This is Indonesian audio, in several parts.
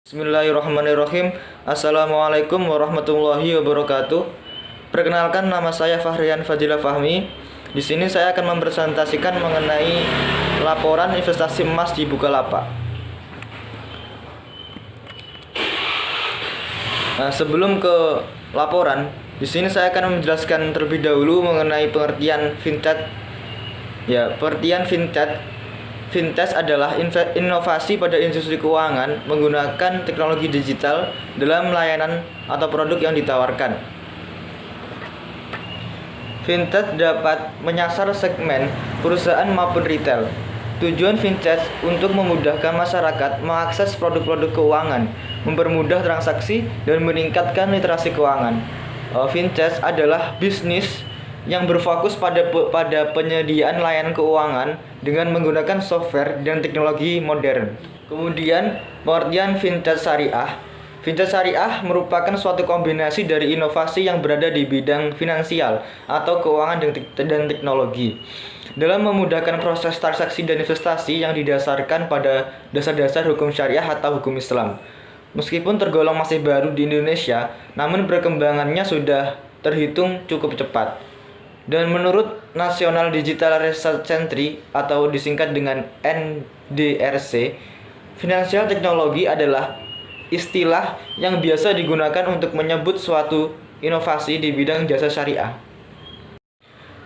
Bismillahirrahmanirrahim. Assalamualaikum warahmatullahi wabarakatuh. Perkenalkan, nama saya Fahrian Fadilah Fahmi. Di sini saya akan mempresentasikan mengenai laporan investasi emas di Bukalapak. Nah, sebelum ke laporan, di sini saya akan menjelaskan terlebih dahulu mengenai pengertian fintech. Pengertian Fintech adalah inovasi pada institusi keuangan menggunakan teknologi digital dalam layanan atau produk yang ditawarkan. Fintech dapat menyasar segmen perusahaan maupun retail. Tujuan fintech untuk memudahkan masyarakat mengakses produk-produk keuangan, mempermudah transaksi, dan meningkatkan literasi keuangan. Fintech adalah bisnis yang berfokus pada penyediaan layanan keuangan dengan menggunakan software dan teknologi modern. Kemudian, pengertian fintech syariah. Fintech syariah merupakan suatu kombinasi dari inovasi yang berada di bidang finansial atau keuangan dan teknologi dalam memudahkan proses transaksi dan investasi yang didasarkan pada dasar-dasar hukum syariah atau hukum Islam. Meskipun tergolong masih baru di Indonesia, namun perkembangannya sudah terhitung cukup cepat. Dan menurut National Digital Research Centre atau disingkat dengan NDRC, financial technology adalah istilah yang biasa digunakan untuk menyebut suatu inovasi di bidang jasa syariah.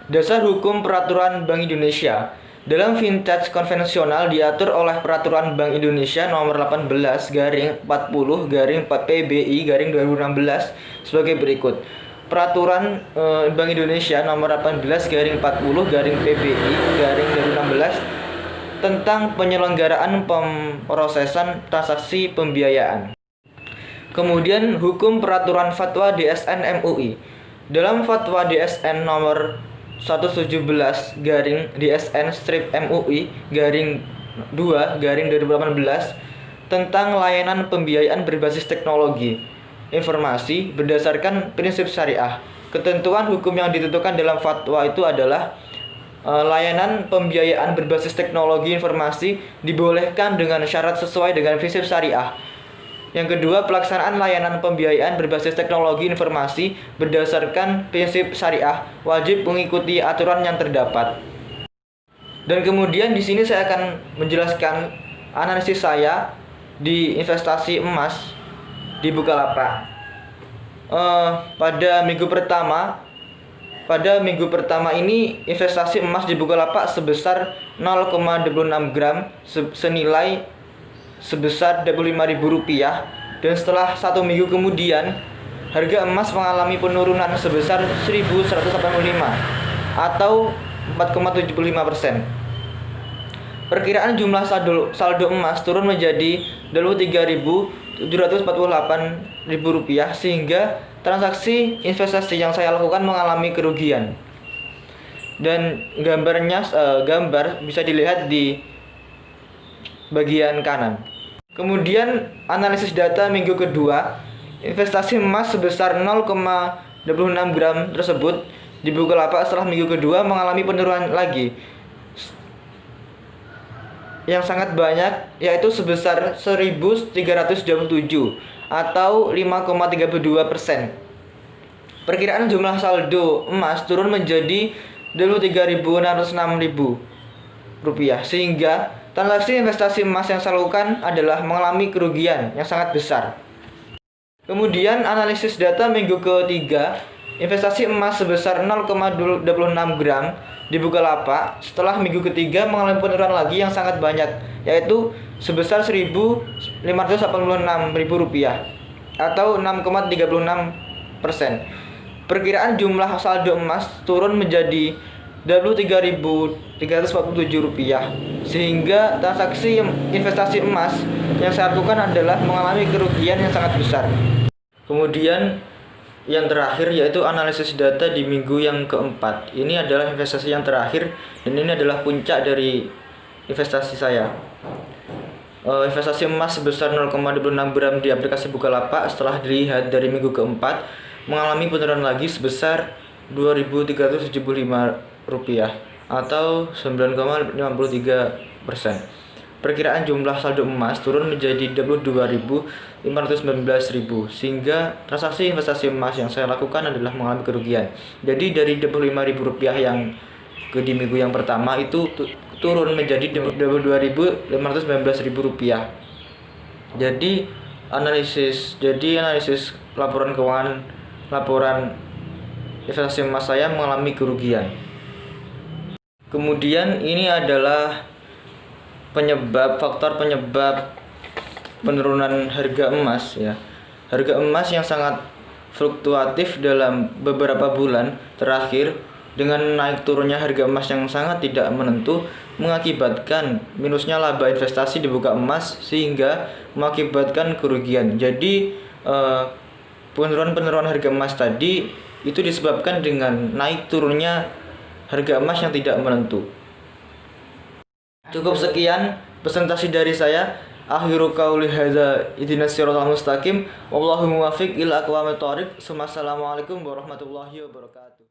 Dasar hukum peraturan Bank Indonesia. Dalam fintech konvensional diatur oleh Peraturan Bank Indonesia Nomor 18/40/PBI/2016 sebagai berikut. Peraturan Bank Indonesia Nomor 18/40/PBI/2016 tentang penyelenggaraan pemrosesan transaksi pembiayaan. Kemudian hukum peraturan fatwa DSN MUI. Dalam fatwa DSN Nomor 117/DSN-MUI-2/2018 tentang layanan pembiayaan berbasis teknologi informasi berdasarkan prinsip syariah. Ketentuan hukum yang ditentukan dalam fatwa itu adalah layanan pembiayaan berbasis teknologi informasi dibolehkan dengan syarat sesuai dengan prinsip syariah. Yang kedua, pelaksanaan layanan pembiayaan berbasis teknologi informasi berdasarkan prinsip syariah wajib mengikuti aturan yang terdapat. Dan kemudian di sini saya akan menjelaskan analisis saya di investasi emas di Bukalapak. Pada minggu pertama ini investasi emas di Bukalapak sebesar 0,26 gram senilai sebesar Rp25.000, dan setelah 1 minggu kemudian harga emas mengalami penurunan sebesar 1.185 atau 4,75%. Perkiraan jumlah saldo emas turun menjadi Rp748.000 sehingga transaksi investasi yang saya lakukan mengalami kerugian. Dan gambar bisa dilihat di bagian kanan. Kemudian analisis data minggu kedua, investasi emas sebesar 0,26 gram tersebut di Bukalapak setelah minggu kedua mengalami penurunan lagi yang sangat banyak, yaitu sebesar 1.327 atau 5,32%. Perkiraan jumlah saldo emas turun menjadi Rp3.606.000 sehingga transaksi investasi emas yang saya lakukan adalah mengalami kerugian yang sangat besar. Kemudian analisis data minggu ketiga, investasi emas sebesar 0,26 gram di Bukalapak setelah minggu ketiga mengalami penurunan lagi yang sangat banyak, yaitu sebesar Rp1.586.000 atau 6,36%. Perkiraan jumlah saldo emas turun menjadi Rp3.347 sehingga transaksi investasi emas yang saya lakukan adalah mengalami kerugian yang sangat besar. Kemudian yang terakhir yaitu analisis data di minggu yang keempat. Ini adalah investasi yang terakhir dan ini adalah puncak dari investasi saya. Investasi emas sebesar 0,26 gram di aplikasi Bukalapak setelah dilihat dari minggu keempat mengalami penurunan lagi sebesar Rp2.375 atau 9,53%. perkiraan jumlah saldo emas turun menjadi 22.519.000, sehingga transaksi investasi emas yang saya lakukan adalah mengalami kerugian. Jadi dari Rp25.000 yang di minggu yang pertama itu turun menjadi Rp22.519.000. Jadi analisis laporan keuangan, laporan investasi emas saya mengalami kerugian. Kemudian ini adalah faktor penyebab penurunan harga emas ya. Harga emas yang sangat fluktuatif dalam beberapa bulan terakhir dengan naik turunnya harga emas yang sangat tidak menentu mengakibatkan minusnya laba investasi di buka emas sehingga mengakibatkan kerugian. Jadi penurunan harga emas tadi itu disebabkan dengan naik turunnya harga emas yang tidak menentu. Cukup sekian presentasi dari saya. Akhiru qauli hadza ihdinas siratal mustaqim wallahu muwaffiq ila aqwamit thoriq. Wassalamualaikum warahmatullahi wabarakatuh.